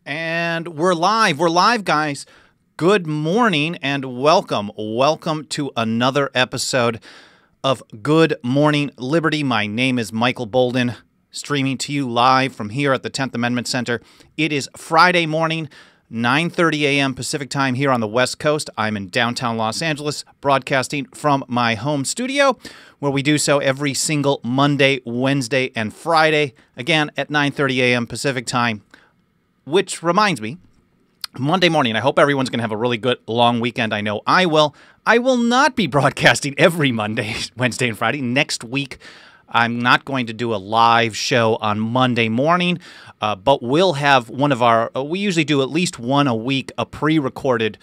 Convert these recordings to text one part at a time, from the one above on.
And we're live. We're live, guys. Good morning and welcome. Welcome to another episode of Good Morning Liberty. My name is Michael Boldin, streaming to you live from here at the 10th Amendment Center. It is Friday morning, 9:30 a.m. Pacific time here on the West Coast. I'm in downtown Los Angeles, broadcasting from my home studio, where we do so every single Monday, Wednesday, and Friday, again at 9:30 a.m. Pacific time. Which reminds me, Monday morning, I hope everyone's going to have a really good long weekend. I know I will. I will not be broadcasting every Monday, Wednesday, and Friday. Next week, I'm not going to do a live show on Monday morning, but we'll have one of our, we usually do at least one a week, a pre-recorded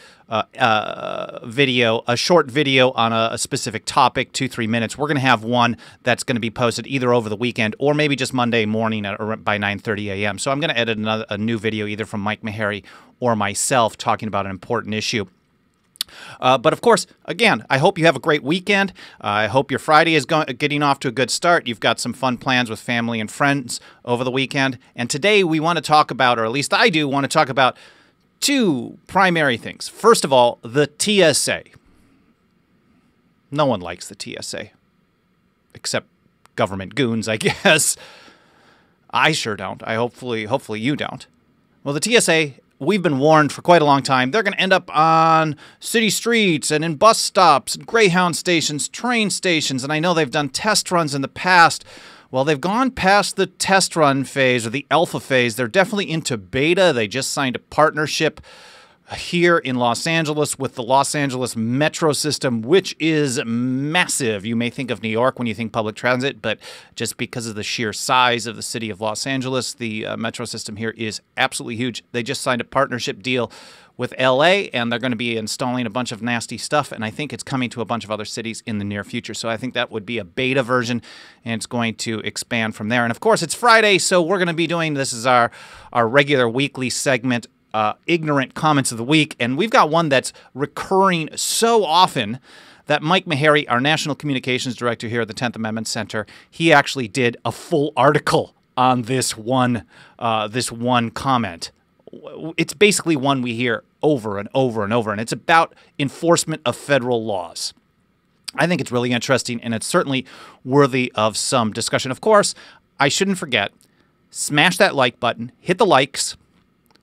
video, a short video on a specific topic, 2-3 minutes. We're going to have one that's going to be posted either over the weekend or maybe just Monday morning by 9:30 a.m. So I'm going to edit a new video either from Mike Meharry or myself talking about an important issue. But of course, again, I hope you have a great weekend. I hope your Friday is getting off to a good start. You've got some fun plans with family and friends over the weekend. And today we want to talk about, or at least I do want to talk about, two primary things. First of all, the TSA. No one likes the TSA, except government goons, I guess. I sure don't. Hopefully you don't. Well, the TSA, we've been warned for quite a long time. They're going to end up on city streets and in bus stops, and Greyhound stations, train stations, and I know they've done test runs in the past. Well, they've gone past the test run phase or the alpha phase. They're definitely into beta. They just signed a partnership here in Los Angeles with the Los Angeles metro system, which is massive. You may think of New York when you think public transit, but just because of the sheer size of the city of Los Angeles, the metro system here is absolutely huge. They just signed a partnership deal with LA, and they're going to be installing a bunch of nasty stuff, and I think it's coming to a bunch of other cities in the near future. So I think that would be a beta version, and it's going to expand from there. And of course, it's Friday, so we're going to be doing, this is our regular weekly segment, Ignorant Comments of the Week, and we've got one that's recurring so often that Mike Meharry, our National Communications Director here at the 10th Amendment Center, he actually did a full article on this one comment. It's basically one we hear over and over and over, and it's about enforcement of federal laws. I think it's really interesting, and it's certainly worthy of some discussion. Of course, I shouldn't forget, smash that like button, hit the likes,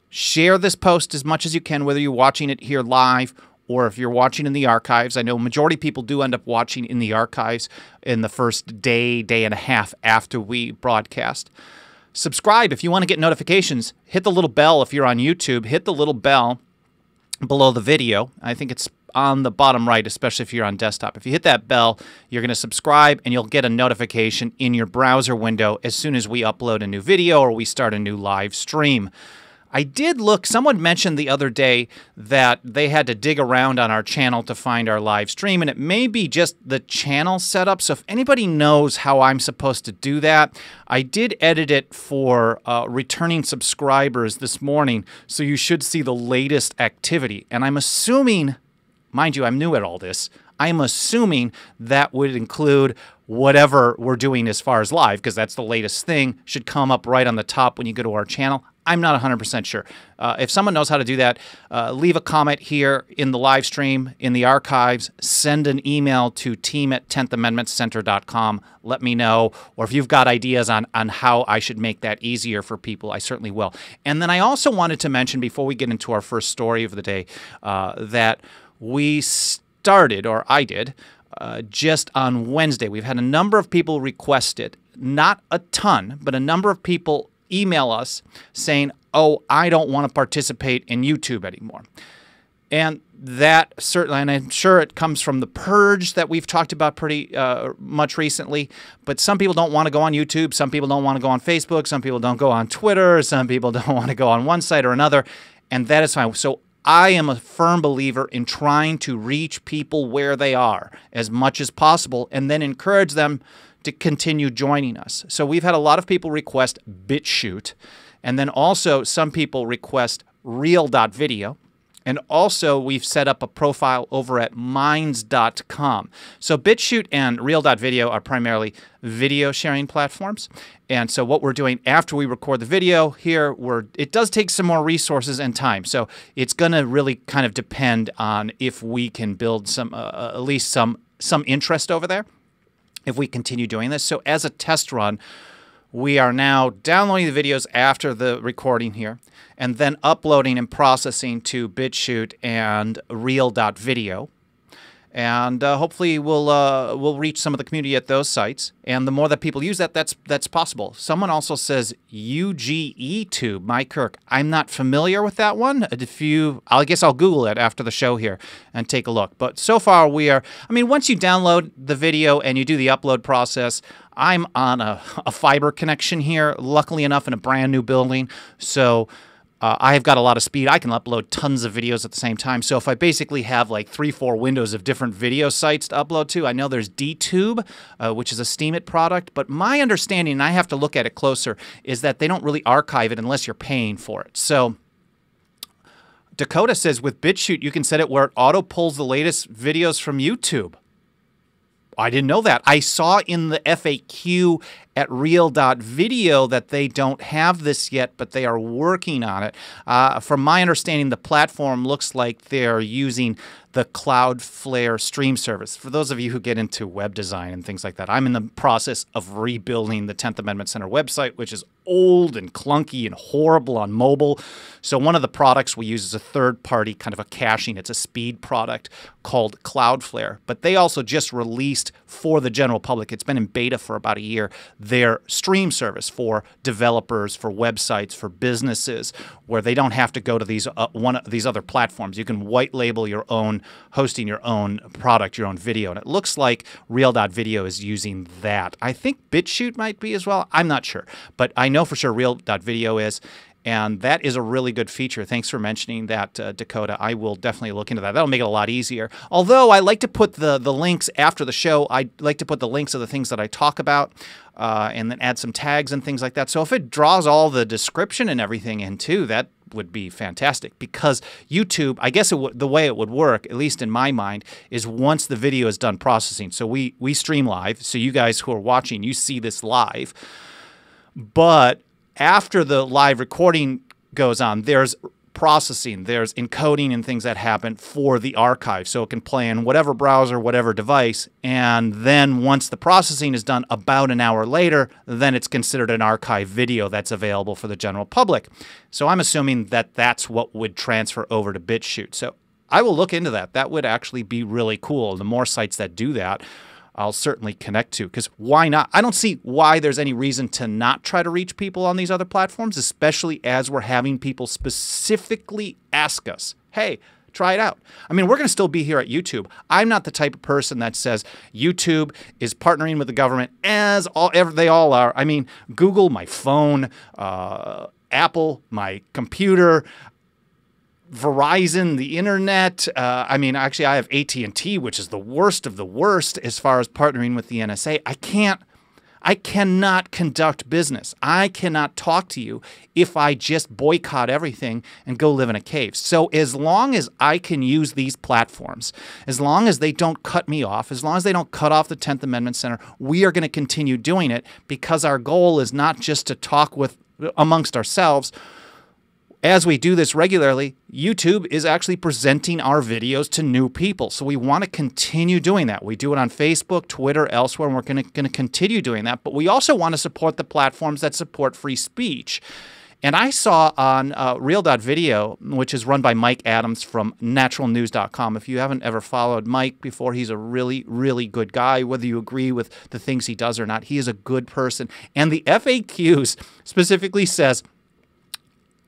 share this post as much as you can, whether you're watching it here live or if you're watching in the archives. I know majority of people do end up watching in the archives in the first day and a half after we broadcast. Subscribe if you want to get notifications. Hit the little bell if you're on YouTube. Hit the little bell below the video. I think it's on the bottom right, especially if you're on desktop. If you hit that bell, you're going to subscribe, and you'll get a notification in your browser window as soon as we upload a new video or we start a new live stream. I did look, someone mentioned the other day that they had to dig around on our channel to find our live stream, and it may be just the channel setup. So if anybody knows how I'm supposed to do that, I did edit it for returning subscribers this morning, so you should see the latest activity. And I'm assuming, mind you, I'm new at all this, I'm assuming that would include whatever we're doing as far as live, because that's the latest thing, should come up right on the top when you go to our channel. I'm not 100% sure. If someone knows how to do that, leave a comment here in the live stream, in the archives, send an email to team@10thamendmentcenter.com. Let me know. Or if you've got ideas on how I should make that easier for people, I certainly will. And then I also wanted to mention, before we get into our first story of the day, that we started, or I did, just on Wednesday. We've had a number of people request it. Not a ton, but a number of people email us saying, oh, I don't want to participate in YouTube anymore. And that certainly, and I'm sure it comes from the purge that we've talked about pretty much recently, but some people don't want to go on YouTube, some people don't want to go on Facebook, some people don't go on Twitter, some people don't want to go on one site or another, and that is fine. So I am a firm believer in trying to reach people where they are as much as possible and then encourage them to continue joining us. So we've had a lot of people request BitChute, and then also some people request Reel.video. And also, we've set up a profile over at minds.com. So BitChute and Reel.video are primarily video sharing platforms. And so what we're doing after we record the video here, it does take some more resources and time. So it's going to really kind of depend on if we can build at least some interest over there if we continue doing this. So as a test run, we are now downloading the videos after the recording here and then uploading and processing to BitChute and Reel.video. And hopefully we'll reach some of the community at those sites. And the more that people use that, that's possible. Someone also says UGETube, Mike Kirk. I'm not familiar with that one. I guess I'll Google it after the show here and take a look. But so far once you download the video and you do the upload process, I'm on a fiber connection here, luckily enough in a brand new building. So I have got a lot of speed. I can upload tons of videos at the same time. So if I basically have like 3-4 windows of different video sites to upload to, I know there's DTube, which is a Steemit product. But my understanding, and I have to look at it closer, is that they don't really archive it unless you're paying for it. So Dakota says with BitChute, you can set it where it auto pulls the latest videos from YouTube. I didn't know that. I saw in the FAQ at Reel.video that they don't have this yet, but they are working on it. From my understanding, the platform looks like they're using the Cloudflare stream service. For those of you who get into web design and things like that, I'm in the process of rebuilding the 10th Amendment Center website, which is old and clunky and horrible on mobile. So one of the products we use is a third-party kind of a caching. It's a speed product called Cloudflare. But they also just released for the general public, it's been in beta for about a year, their stream service for developers, for websites, for businesses, where they don't have to go to these other platforms. You can white label your own, hosting your own product, your own video. And it looks like Reel.video is using that. I think BitChute might be as well. I'm not sure. But I know for sure Reel.video is. And that is a really good feature. Thanks for mentioning that, Dakota. I will definitely look into that. That'll make it a lot easier. Although I like to put the links after the show. I like to put the links of the things that I talk about and then add some tags and things like that. So if it draws all the description and everything in too, that would be fantastic. Because YouTube, I guess the way it would work, at least in my mind, is once the video is done processing. So we stream live. So you guys who are watching, you see this live. But after the live recording goes on, there's processing, there's encoding and things that happen for the archive. So it can play in whatever browser, whatever device. And then once the processing is done about an hour later, then it's considered an archive video that's available for the general public. So I'm assuming that that's what would transfer over to BitChute. So I will look into that. That would actually be really cool. The more sites that do that, I'll certainly connect to, because why not? I don't see why there's any reason to not try to reach people on these other platforms, especially as we're having people specifically ask us, hey, try it out. I mean, we're going to still be here at YouTube. I'm not the type of person that says YouTube is partnering with the government, as they all are. I mean, Google, my phone, Apple, my computer, Verizon, the internet. I mean, actually, I have AT&T, which is the worst of the worst as far as partnering with the NSA. I cannot conduct business. I cannot talk to you if I just boycott everything and go live in a cave. So as long as I can use these platforms, as long as they don't cut me off, as long as they don't cut off the 10th Amendment Center, we are going to continue doing it, because our goal is not just to talk amongst ourselves. As we do this regularly, YouTube is actually presenting our videos to new people. So we want to continue doing that. We do it on Facebook, Twitter, elsewhere, and we're going to continue doing that. But we also want to support the platforms that support free speech. And I saw on Reel.video, which is run by Mike Adams from naturalnews.com. If you haven't ever followed Mike before, he's a really, really good guy. Whether you agree with the things he does or not, he is a good person. And the FAQs specifically says,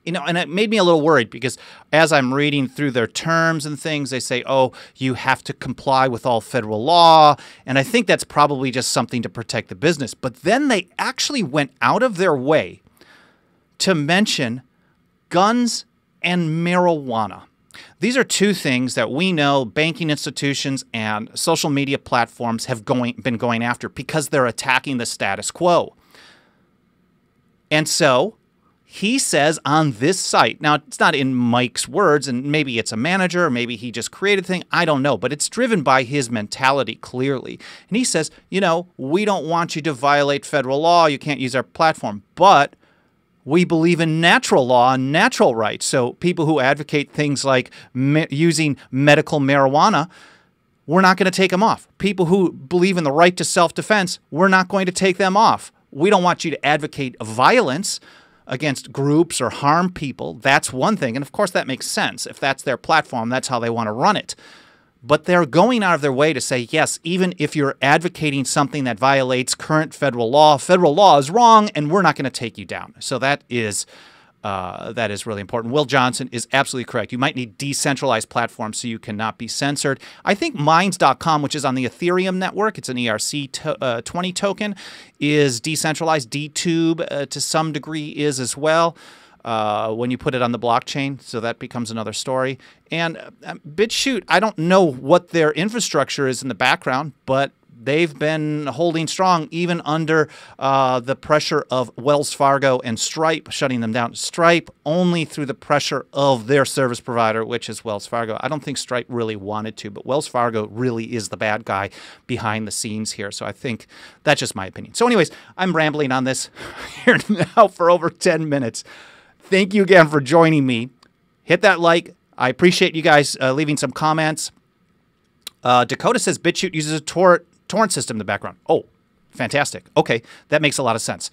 and it made me a little worried, because as I'm reading through their terms and things, they say, oh, you have to comply with all federal law. And I think that's probably just something to protect the business. But then they actually went out of their way to mention guns and marijuana. These are two things that we know banking institutions and social media platforms have been going after, because they're attacking the status quo. And so he says on this site, now it's not in Mike's words, and maybe it's a manager, or maybe he just created a thing, I don't know, but it's driven by his mentality clearly. And he says, you know, we don't want you to violate federal law, you can't use our platform, but we believe in natural law and natural rights. So people who advocate things like using medical marijuana, we're not going to take them off. People who believe in the right to self-defense, we're not going to take them off. We don't want you to advocate violence against groups or harm people. That's one thing. And of course, that makes sense. If that's their platform, that's how they want to run it. But they're going out of their way to say, yes, even if you're advocating something that violates current federal law is wrong, and we're not going to take you down. So that is really important. Will Johnson is absolutely correct. You might need decentralized platforms so you cannot be censored. I think Minds.com, which is on the Ethereum network, it's an ERC20 token, is decentralized. DTube, to some degree, is as well when you put it on the blockchain. So that becomes another story. And BitChute, I don't know what their infrastructure is in the background, but they've been holding strong even under the pressure of Wells Fargo and Stripe shutting them down. Stripe only through the pressure of their service provider, which is Wells Fargo. I don't think Stripe really wanted to, but Wells Fargo really is the bad guy behind the scenes here. So I think that's just my opinion. So anyways, I'm rambling on this here now for over 10 minutes. Thank you again for joining me. Hit that like. I appreciate you guys leaving some comments. Dakota says BitChute uses a torrent system in the background. Oh, fantastic. Okay, that makes a lot of sense.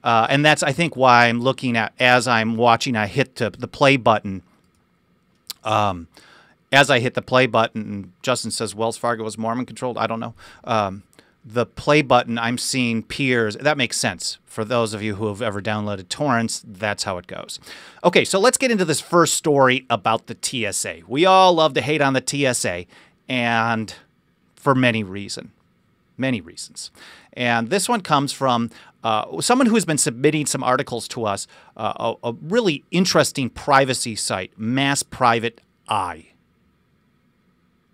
And that's, I think, why I'm looking at, as I'm watching, I hit the play button. As I hit the play button, Justin says Wells Fargo was Mormon-controlled. I don't know. The play button, I'm seeing peers. That makes sense. For those of you who have ever downloaded torrents, that's how it goes. Okay, so let's get into this first story about the TSA. We all love to hate on the TSA, and for many reasons. Many reasons. And this one comes from someone who has been submitting some articles to us, a really interesting privacy site, Mass Private Eye.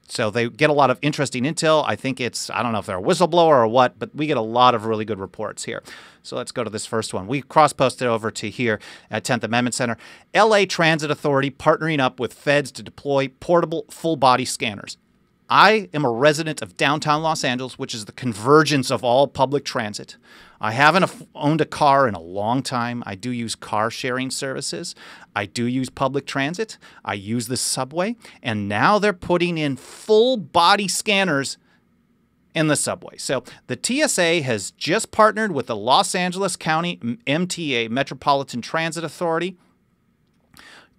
So they get a lot of interesting intel. I think it's, I don't know if they're a whistleblower or what, but we get a lot of really good reports here. So let's go to this first one. We cross-posted over to here at 10th Amendment Center. LA Transit Authority partnering up with feds to deploy portable full-body scanners. I am a resident of downtown Los Angeles, which is the convergence of all public transit. I haven't owned a car in a long time. I do use car sharing services. I do use public transit. I use the subway. And now they're putting in full body scanners in the subway. So the TSA has just partnered with the Los Angeles County MTA, Metropolitan Transit Authority,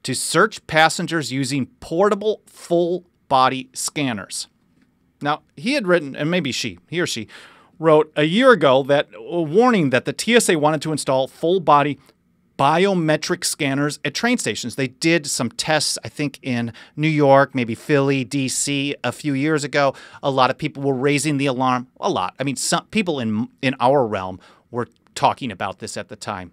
to search passengers using portable full body scanners. Now, he had written, and maybe he or she, wrote a year ago that warning that the TSA wanted to install full-body biometric scanners at train stations. They did some tests, I think, in New York, maybe Philly, D.C. a few years ago. A lot of people were raising the alarm. A lot. I mean, some people in our realm were talking about this at the time.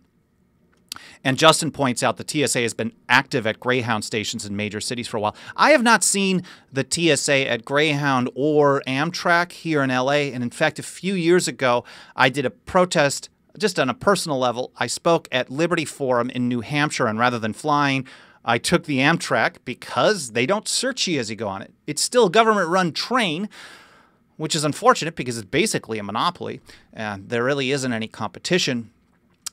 And Justin points out the TSA has been active at Greyhound stations in major cities for a while. I have not seen the TSA at Greyhound or Amtrak here in LA. And in fact, a few years ago, I did a protest just on a personal level. I spoke at Liberty Forum in New Hampshire, and rather than flying, I took the Amtrak because they don't search you as you go on it. It's still a government-run train, which is unfortunate because it's basically a monopoly, and there really isn't any competition.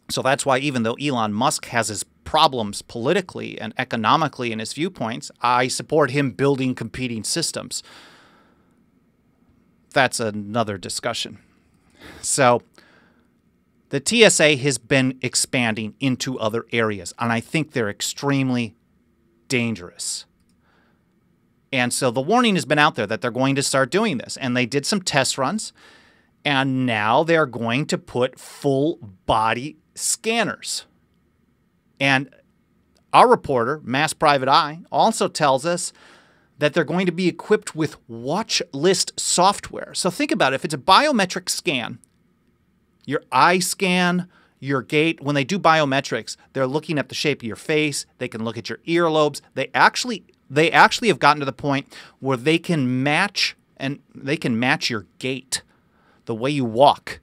So that's why, even though Elon Musk has his problems politically and economically in his viewpoints, I support him building competing systems. That's another discussion. So the TSA has been expanding into other areas, and I think they're extremely dangerous. And so the warning has been out there that they're going to start doing this, and they did some test runs, and now they're going to put full body scanners. And our reporter, Mass Private Eye, also tells us that they're going to be equipped with watch list software. So think about it. If it's a biometric scan, your eye scan, your gait, when they do biometrics, they're looking at the shape of your face. They can look at your earlobes. They actually have gotten to the point where they can match your gait, the way you walk.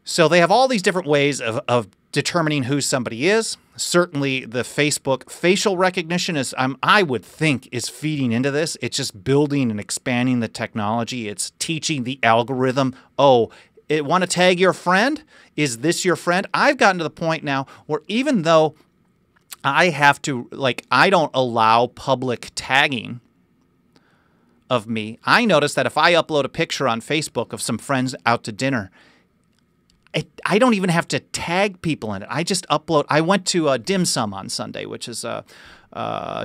So they have all these different ways of determining who somebody is. Certainly the Facebook facial recognition is, I would think, is feeding into this. It's just building and expanding the technology. It's teaching the algorithm, oh, it want to tag your friend? Is this your friend? I've gotten to the point now where even though I have to, I don't allow public tagging of me, I notice that if I upload a picture on Facebook of some friends out to dinner, I don't even have to tag people in it. I just upload. I went to a dim sum on Sunday, which is a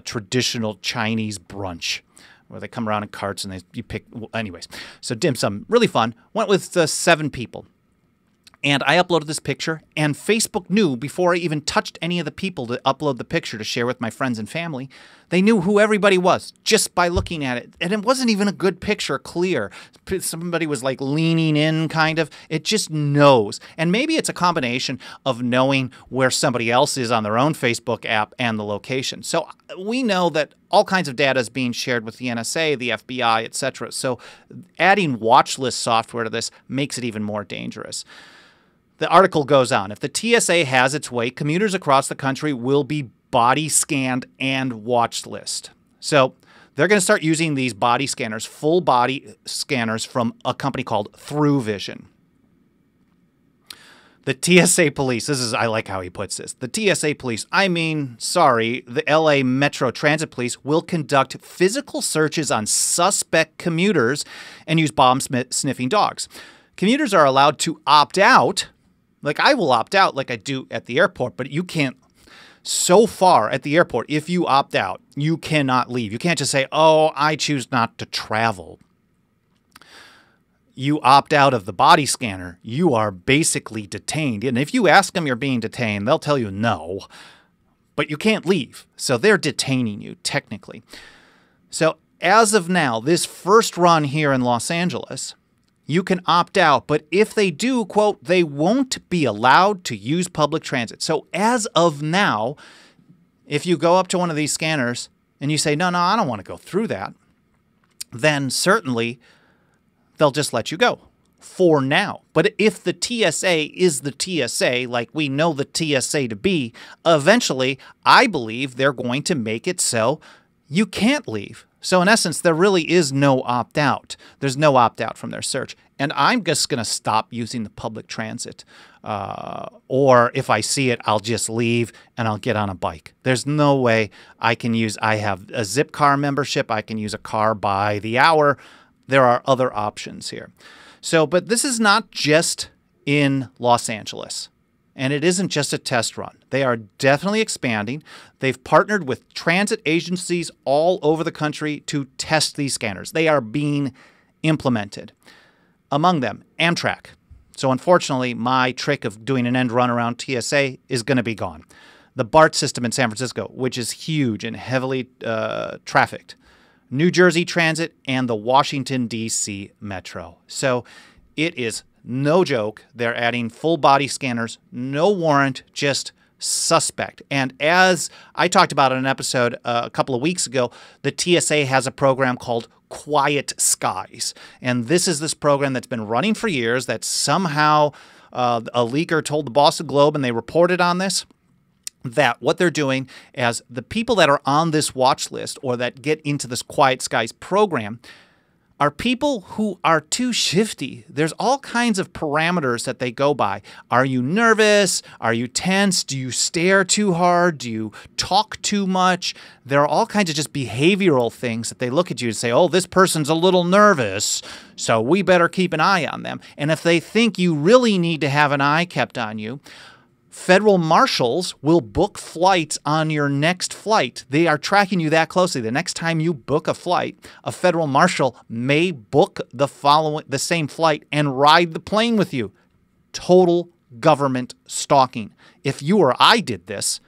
traditional Chinese brunch where they come around in carts and you pick. Anyways, so dim sum, really fun. Went with 7 people. And I uploaded this picture, and Facebook knew before I even touched any of the people to upload the picture to share with my friends and family. They knew who everybody was just by looking at it. And it wasn't even a good picture, clear. Somebody was leaning in, kind of. It just knows. And maybe it's a combination of knowing where somebody else is on their own Facebook app and the location. So we know that all kinds of data is being shared with the NSA, the FBI, etc. So adding watch list software to this makes it even more dangerous. The article goes on. If the TSA has its way, commuters across the country will be body scanned and watch list. So they're going to start using these body scanners, full body scanners from a company called TrueVision. The TSA police, I like how he puts this. The TSA police, the LA Metro Transit Police will conduct physical searches on suspect commuters and use bomb-sniffing dogs. Commuters are allowed to opt out. I will opt out like I do at the airport, but you can't. So far at the airport, if you opt out, you cannot leave. You can't just say, oh, I choose not to travel. You opt out of the body scanner, you are basically detained. And if you ask them you're being detained, they'll tell you no, but you can't leave. So they're detaining you technically. So as of now, this first run here in Los Angeles, you can opt out, but if they do, quote, they won't be allowed to use public transit. So as of now, if you go up to one of these scanners and you say, no, I don't want to go through that, then certainly they'll just let you go for now. But if the TSA is the TSA, like we know the TSA to be, eventually I believe they're going to make it so you can't leave. So in essence, there really is no opt-out. There's no opt-out from their search. And I'm just going to stop using the public transit. Or if I see it, I'll just leave and I'll get on a bike. There's no way I have a Zipcar membership. I can use a car by the hour. There are other options here. So, but this is not just in Los Angeles. And it isn't just a test run. They are definitely expanding. They've partnered with transit agencies all over the country to test these scanners. They are being implemented. Among them, Amtrak. So unfortunately, my trick of doing an end run around TSA is going to be gone. The BART system in San Francisco, which is huge and heavily trafficked. New Jersey Transit and the Washington, D.C. Metro. So it is no joke. They're adding full body scanners, no warrant, just suspect. And as I talked about in an episode a couple of weeks ago, the TSA has a program called Quiet Skies. And this program that's been running for years that somehow a leaker told the Boston Globe, and they reported on this, that what they're doing as the people that are on this watch list or that get into this Quiet Skies program are people who are too shifty. There's all kinds of parameters that they go by. Are you nervous? Are you tense? Do you stare too hard? Do you talk too much? There are all kinds of just behavioral things that they look at you and say, oh, this person's a little nervous, so we better keep an eye on them. And if they think you really need to have an eye kept on you, federal marshals will book flights on your next flight. They are tracking you that closely. The next time you book a flight, a federal marshal may book the same flight and ride the plane with you. Total government stalking. If you or I did this,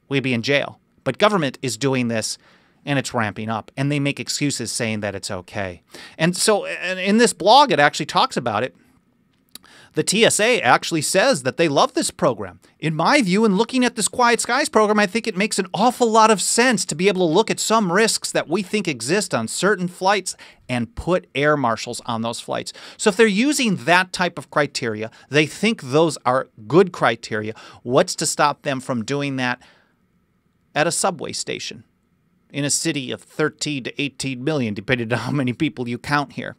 we'd be in jail. But government is doing this, and it's ramping up. And they make excuses saying that it's okay. And so in this blog, it actually talks about it. The TSA actually says that they love this program. In my view, in looking at this Quiet Skies program, I think it makes an awful lot of sense to be able to look at some risks that we think exist on certain flights and put air marshals on those flights. So if they're using that type of criteria, they think those are good criteria, what's to stop them from doing that at a subway station in a city of 13 to 18 million, depending on how many people you count here?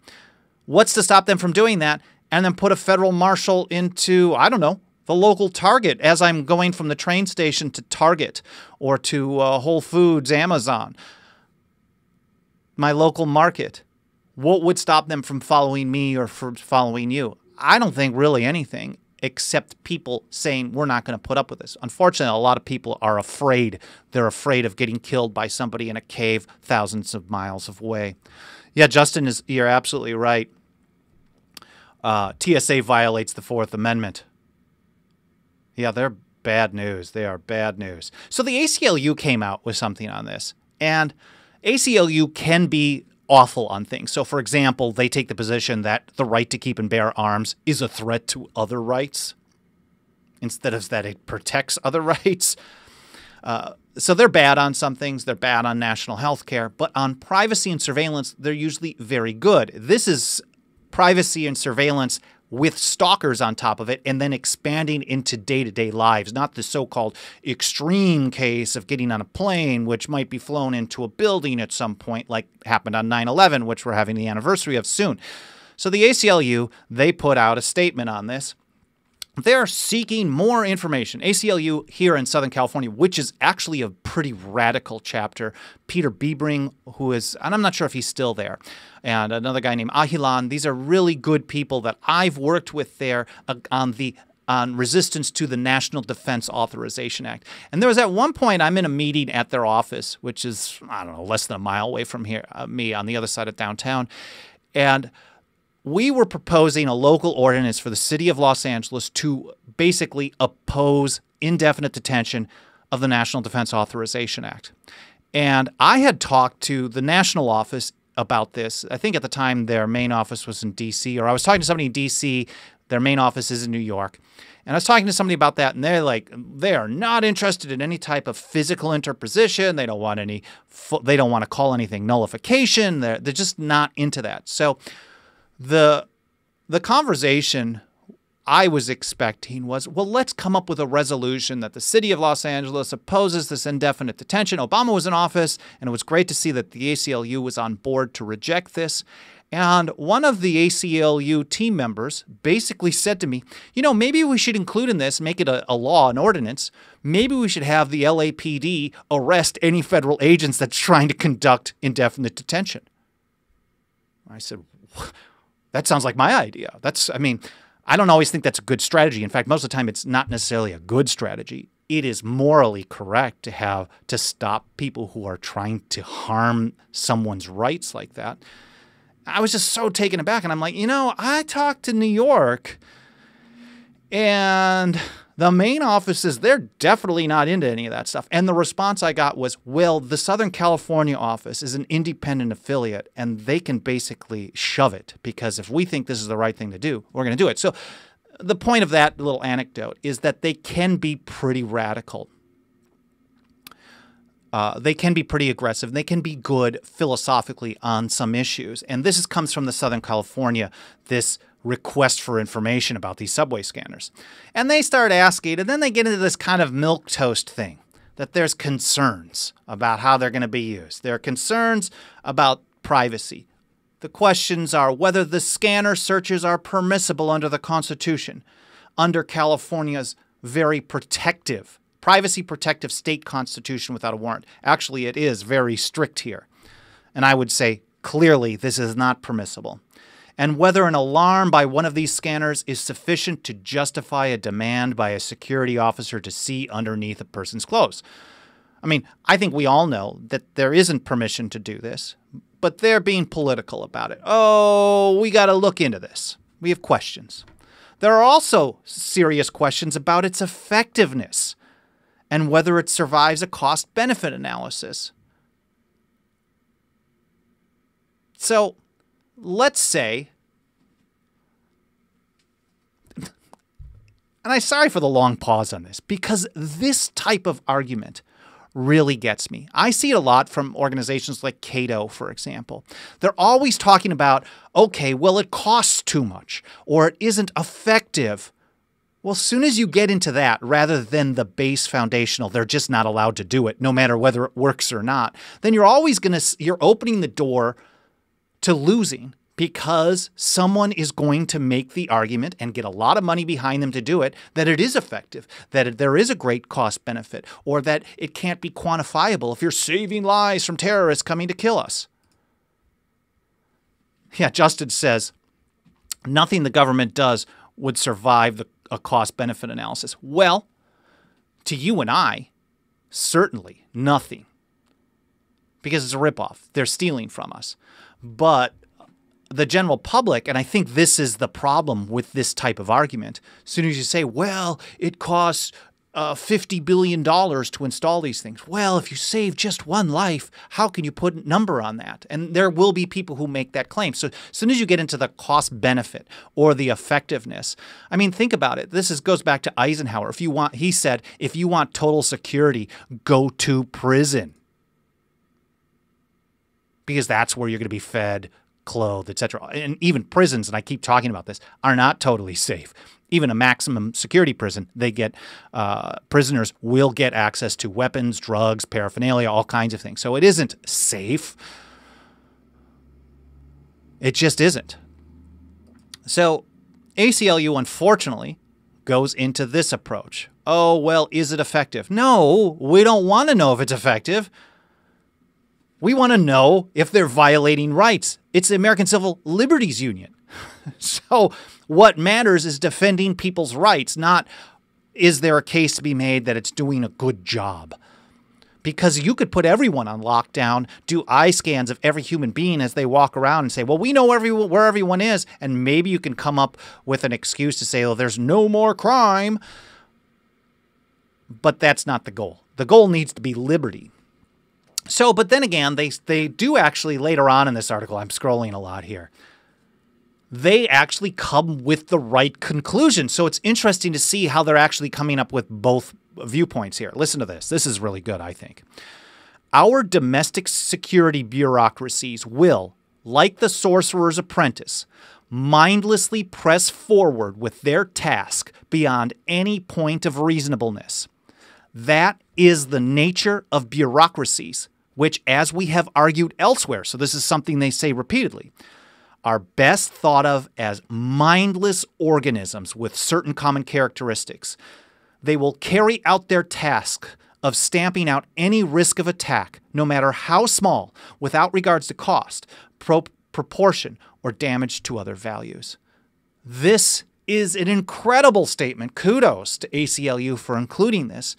What's to stop them from doing that and then put a federal marshal into, I don't know, the local Target as I'm going from the train station to Target or to Whole Foods, Amazon, my local market? What would stop them from following me or from following you? I don't think really anything, except people saying we're not going to put up with this. Unfortunately, a lot of people are afraid. They're afraid of getting killed by somebody in a cave thousands of miles away. Yeah, Justin, you're absolutely right. TSA violates the Fourth Amendment. Yeah, they're bad news. They are bad news. So the ACLU came out with something on this. And ACLU can be awful on things. So, for example, they take the position that the right to keep and bear arms is a threat to other rights instead of that it protects other rights. So they're bad on some things. They're bad on national health care. But on privacy and surveillance, they're usually very good. This is privacy and surveillance with stalkers on top of it and then expanding into day-to-day lives, not the so-called extreme case of getting on a plane, which might be flown into a building at some point, like happened on 9/11, which we're having the anniversary of soon. So the ACLU, they put out a statement on this. They're seeking more information. ACLU here in Southern California, which is actually a pretty radical chapter. Peter Biebring, who is, and I'm not sure if he's still there, and another guy named Ahilan. These are really good people that I've worked with there on resistance to the National Defense Authorization Act. And there was at one point, I'm in a meeting at their office, which is, I don't know, less than a mile away from here, me on the other side of downtown. And we were proposing a local ordinance for the city of Los Angeles to basically oppose indefinite detention of the National Defense Authorization Act. And I had talked to the national office about this. I think at the time their main office was in D.C., or I was talking to somebody in D.C., their main office is in New York. And I was talking to somebody about that, and they're like, they are not interested in any type of physical interposition. They don't want to call anything nullification. They're just not into that. So the conversation I was expecting was, well, let's come up with a resolution that the city of Los Angeles opposes this indefinite detention. Obama was in office, and it was great to see that the ACLU was on board to reject this. And one of the ACLU team members basically said to me, you know, maybe we should include in this, make it a law, an ordinance. Maybe we should have the LAPD arrest any federal agents that's trying to conduct indefinite detention. I said, that sounds like my idea. I don't always think that's a good strategy. In fact, most of the time, it's not necessarily a good strategy. It is morally correct to stop people who are trying to harm someone's rights like that. I was just so taken aback, and I'm like, I talked to New York, and the main offices, they're definitely not into any of that stuff. And the response I got was, well, the Southern California office is an independent affiliate, and they can basically shove it, because if we think this is the right thing to do, we're going to do it. So the point of that little anecdote is that they can be pretty radical. They can be pretty aggressive. They can be good philosophically on some issues. And this comes from the Southern California, this request for information about these subway scanners. And they start asking, and then they get into this kind of milquetoast thing, that there's concerns about how they're going to be used. There are concerns about privacy. The questions are whether the scanner searches are permissible under the Constitution, under California's very protective, privacy protective state constitution without a warrant. Actually, it is very strict here. And I would say clearly this is not permissible. And whether an alarm by one of these scanners is sufficient to justify a demand by a security officer to see underneath a person's clothes. I think we all know that there isn't permission to do this, but they're being political about it. Oh, we got to look into this. We have questions. There are also serious questions about its effectiveness and whether it survives a cost-benefit analysis. So let's say And I'm sorry for the long pause on this, because this type of argument really gets me. I see it a lot from organizations like Cato, for example. They're always talking about, okay, well, it costs too much, or it isn't effective. Well, as soon as you get into that, rather than the base foundational, they're just not allowed to do it, no matter whether it works or not, then you're opening the door to losing, because someone is going to make the argument and get a lot of money behind them to do it, that it is effective, that there is a great cost benefit, or that it can't be quantifiable if you're saving lives from terrorists coming to kill us. Yeah, Justin says, nothing the government does would survive a cost-benefit analysis. Well, to you and I, certainly nothing, because it's a ripoff. They're stealing from us. But the general public, and I think this is the problem with this type of argument, as soon as you say, well, it costs $50 billion to install these things. Well, if you save just one life, how can you put a number on that? And there will be people who make that claim. So as soon as you get into the cost benefit or the effectiveness, I mean, think about it. Goes back to Eisenhower. He said, if you want total security, go to prison, because that's where you're going to be fed, clothed, etc. And even prisons, and I keep talking about this, are not totally safe. Even a maximum security prison, prisoners will get access to weapons, drugs, paraphernalia, all kinds of things. So it isn't safe. It just isn't. So ACLU, unfortunately, goes into this approach. Oh, well, is it effective? No, we don't want to know if it's effective. We want to know if they're violating rights. It's the American Civil Liberties Union. So what matters is defending people's rights, not is there a case to be made that it's doing a good job. Because you could put everyone on lockdown, do eye scans of every human being as they walk around and say, well, we know where everyone is, and maybe you can come up with an excuse to say, well, there's no more crime. But that's not the goal. The goal needs to be liberty. So, but then again, they do actually later on in this article, I'm scrolling a lot here, they actually come with the right conclusion. So it's interesting to see how they're actually coming up with both viewpoints here. Listen to this. This is really good, I think. Our domestic security bureaucracies will, like the sorcerer's apprentice, mindlessly press forward with their task beyond any point of reasonableness. That is the nature of bureaucracies, which, as we have argued elsewhere, so this is something they say repeatedly, are best thought of as mindless organisms with certain common characteristics. They will carry out their task of stamping out any risk of attack, no matter how small, without regards to cost, proportion, or damage to other values. This is an incredible statement. Kudos to ACLU for including this,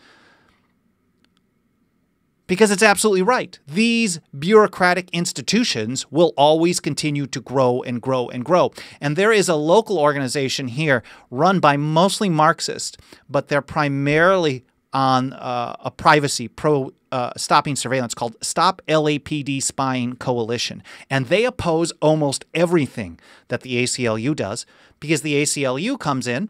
because it's absolutely right. These bureaucratic institutions will always continue to grow and grow and grow. And there is a local organization here run by mostly Marxists, but they're primarily on a privacy stopping surveillance called Stop LAPD Spying Coalition. And they oppose almost everything that the ACLU does, because the ACLU comes in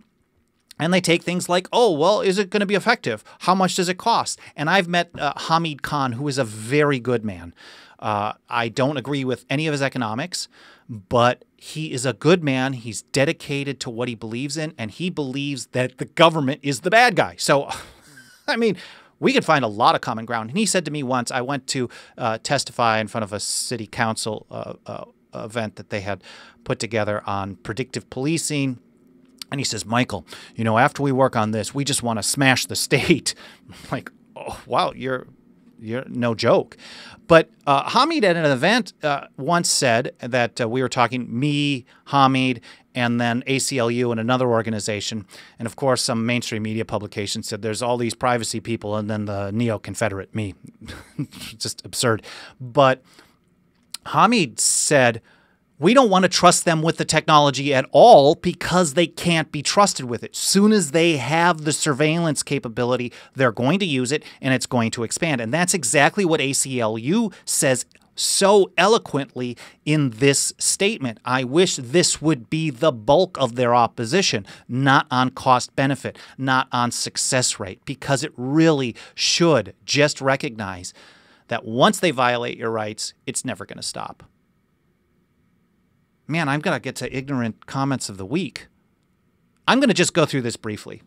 and they take things like, oh, well, is it going to be effective? How much does it cost? And I've met Hamid Khan, who is a very good man. I don't agree with any of his economics, but he is a good man. He's dedicated to what he believes in, and he believes that the government is the bad guy. So, I mean, we could find a lot of common ground. And he said to me once, I went to testify in front of a city council event that they had put together on predictive policing. And he says, Michael, you know, after we work on this, we just want to smash the state. I'm like, oh, wow, you're no joke. But Hamid at an event once said that we were talking, me, Hamid, and then ACLU and another organization. And of course, some mainstream media publications said there's all these privacy people and then the neo-Confederate me. Just absurd. But Hamid said, we don't want to trust them with the technology at all because they can't be trusted with it. Soon as they have the surveillance capability, they're going to use it and it's going to expand. And that's exactly what ACLU says so eloquently in this statement. I wish this would be the bulk of their opposition, not on cost benefit, not on success rate, because it really should just recognize that once they violate your rights, it's never going to stop. Man, I'm going to get to ignorant comments of the week. I'm going to just go through this briefly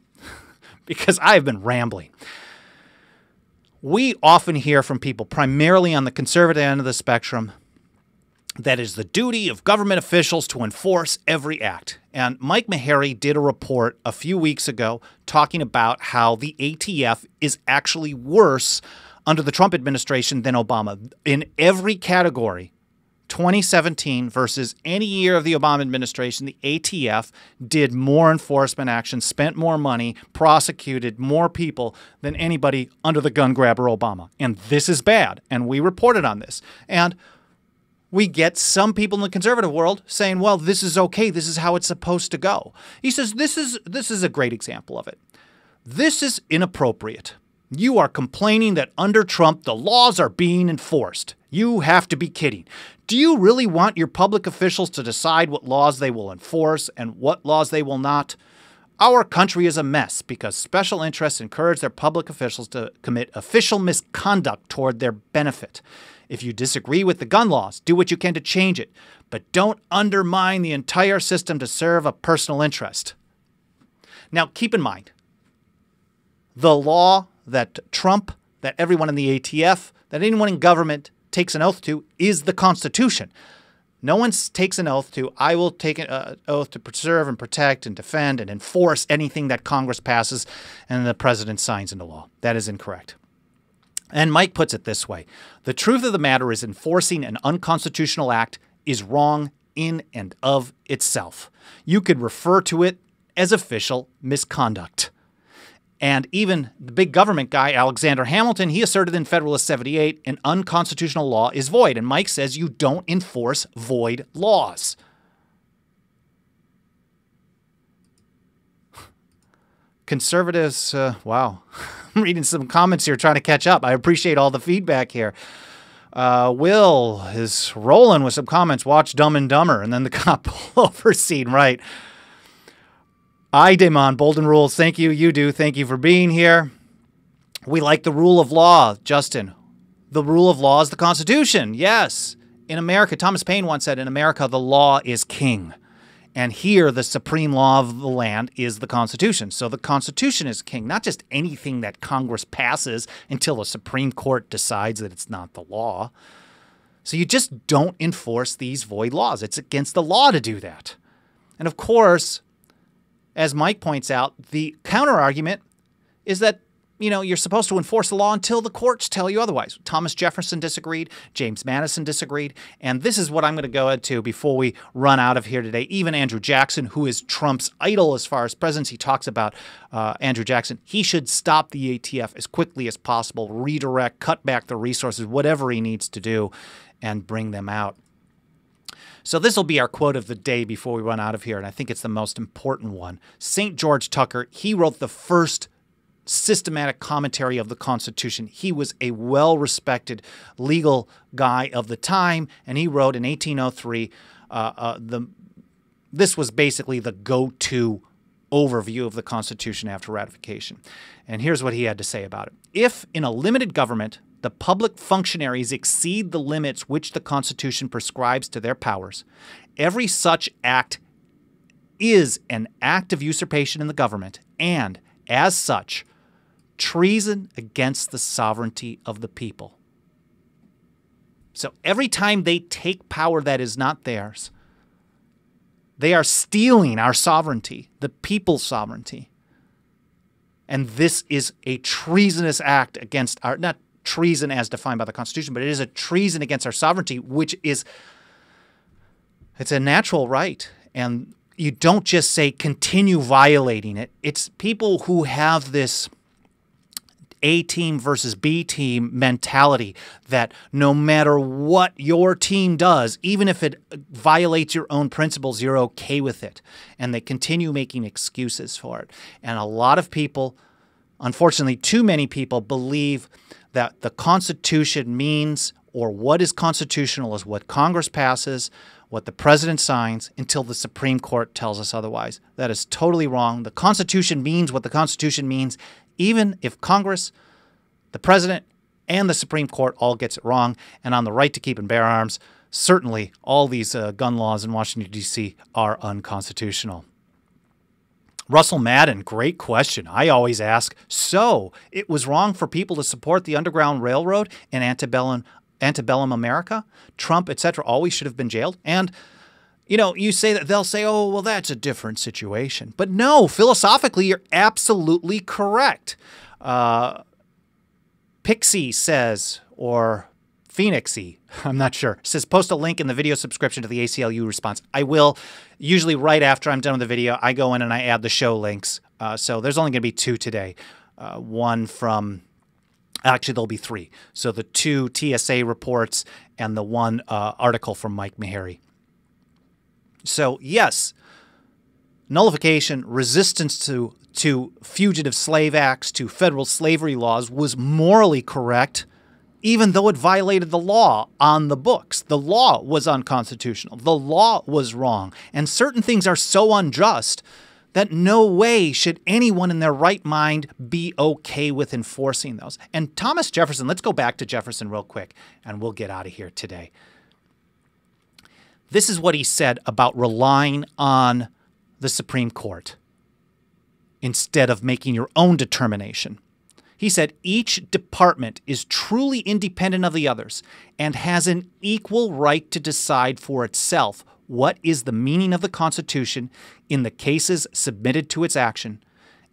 because I've been rambling. We often hear from people, primarily on the conservative end of the spectrum, that it is the duty of government officials to enforce every act. And Mike Meharry did a report a few weeks ago talking about how the ATF is actually worse under the Trump administration than Obama. In every category, 2017 versus any year of the Obama administration, the ATF did more enforcement action, spent more money, prosecuted more people than anybody under the gun grabber Obama. And this is bad. And we reported on this. And we get some people in the conservative world saying, well, this is okay. This is how it's supposed to go. He says, this is a great example of it. This is inappropriate. You are complaining that under Trump, the laws are being enforced. You have to be kidding. Do you really want your public officials to decide what laws they will enforce and what laws they will not? Our country is a mess because special interests encourage their public officials to commit official misconduct toward their benefit. If you disagree with the gun laws, do what you can to change it, but don't undermine the entire system to serve a personal interest. Now, keep in mind, the law that Trump, that everyone in the ATF, that anyone in government takes an oath to is the Constitution. No one takes an oath to, I will take an oath to preserve and protect and defend and enforce anything that Congress passes and the president signs into law. That is incorrect. And Mike puts it this way. The truth of the matter is enforcing an unconstitutional act is wrong in and of itself. You could refer to it as official misconduct. And even the big government guy, Alexander Hamilton, he asserted in Federalist 78, an unconstitutional law is void. And Mike says you don't enforce void laws. Conservatives, wow. I'm reading some comments here, trying to catch up. I appreciate all the feedback here. Will is rolling with some comments. Watch Dumb and Dumber, and then the cop pullover scene, right? I, Damon, Boldin rules. Thank you. You do. Thank you for being here. We like the rule of law, Justin. The rule of law is the Constitution. Yes. In America, Thomas Paine once said, in America, the law is king. And here, the supreme law of the land is the Constitution. So the Constitution is king, not just anything that Congress passes until the Supreme Court decides that it's not the law. So you just don't enforce these void laws. It's against the law to do that. And of course, as Mike points out, the counter-argument is that, you know, you're supposed to enforce the law until the courts tell you otherwise. Thomas Jefferson disagreed. James Madison disagreed. And this is what I'm going to go into before we run out of here today. Even Andrew Jackson, who is Trump's idol as far as presidency, talks about Andrew Jackson. He should stop the ATF as quickly as possible, redirect, cut back the resources, whatever he needs to do, and bring them out. So this will be our quote of the day before we run out of here, and I think it's the most important one. St. George Tucker, he wrote the first systematic commentary of the Constitution. He was a well-respected legal guy of the time, and he wrote in 1803, this was basically the go-to overview of the Constitution after ratification. And here's what he had to say about it. If in a limited government, the public functionaries exceed the limits which the Constitution prescribes to their powers, every such act is an act of usurpation in the government and, as such, treason against the sovereignty of the people. So every time they take power that is not theirs, they are stealing our sovereignty, the people's sovereignty. And this is a treasonous act against our, not treason as defined by the Constitution, but it is a treason against our sovereignty, which is, it's a natural right. And you don't just say continue violating it. It's people who have this A team versus B team mentality that no matter what your team does, even if it violates your own principles, you're okay with it. And they continue making excuses for it. And a lot of people, unfortunately, too many people believe that the Constitution means or what is constitutional is what Congress passes, what the president signs, until the Supreme Court tells us otherwise. That is totally wrong. The Constitution means what the Constitution means, even if Congress, the president, and the Supreme Court all gets it wrong. And on the right to keep and bear arms, certainly all these gun laws in Washington, D.C. are unconstitutional. Russell Madden, great question. I always ask, so it was wrong for people to support the Underground Railroad in antebellum America? Trump, etc., always should have been jailed? And, you know, you say that, they'll say, oh, well, that's a different situation. But no, philosophically, you're absolutely correct. Pixie says, or Phoenixy, I'm not sure, says post a link in the video subscription to the ACLU response. I will. Usually right after I'm done with the video, I go in and I add the show links. So there's only going to be 2 today. One from, actually there'll be 3. So the 2 TSA reports and the 1 article from Mike Meharry. So yes, nullification, resistance to fugitive slave acts, to federal slavery laws was morally correct, even though it violated the law on the books. The law was unconstitutional. The law was wrong. And certain things are so unjust that no way should anyone in their right mind be okay with enforcing those. And Thomas Jefferson, let's go back to Jefferson real quick, and we'll get out of here today. This is what he said about relying on the Supreme Court instead of making your own determination. He said, each department is truly independent of the others and has an equal right to decide for itself what is the meaning of the Constitution in the cases submitted to its action,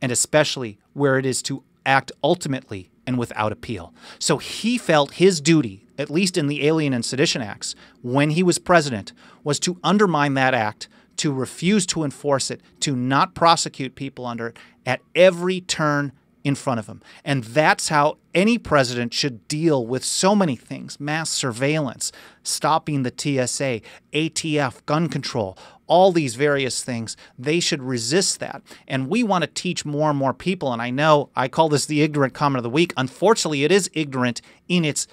and especially where it is to act ultimately and without appeal. So he felt his duty, at least in the Alien and Sedition Acts, when he was president, was to undermine that act, to refuse to enforce it, to not prosecute people under it at every turn in front of him. And that's how any president should deal with so many things: mass surveillance, stopping the TSA, ATF, gun control, all these various things. They should resist that. And we want to teach more and more people. And I know I call this the ignorant comment of the week. Unfortunately, it is ignorant in its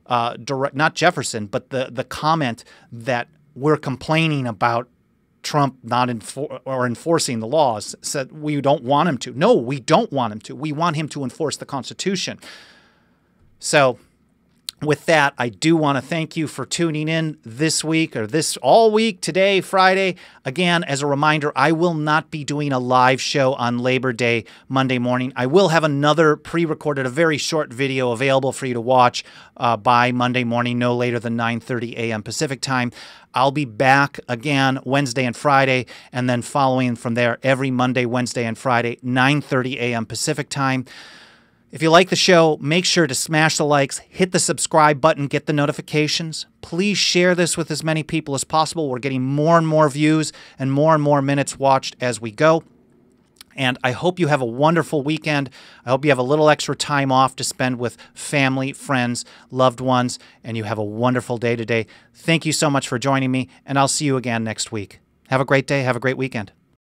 direct, not Jefferson, but the comment that we're complaining about Trump not enforcing the laws, said we don't want him to. No, we don't want him to. We want him to enforce the Constitution. So with that, I do want to thank you for tuning in this week, or this all week, today, Friday. Again, as a reminder, I will not be doing a live show on Labor Day, Monday morning. I will have another pre-recorded, a very short video available for you to watch by Monday morning, no later than 9:30 a.m. Pacific time. I'll be back again Wednesday and Friday, and then following from there every Monday, Wednesday, and Friday, 9:30 a.m. Pacific time. If you like the show, make sure to smash the likes, hit the subscribe button, get the notifications. Please share this with as many people as possible. We're getting more and more views and more minutes watched as we go. And I hope you have a wonderful weekend. I hope you have a little extra time off to spend with family, friends, loved ones, and you have a wonderful day today. Thank you so much for joining me, and I'll see you again next week. Have a great day. Have a great weekend.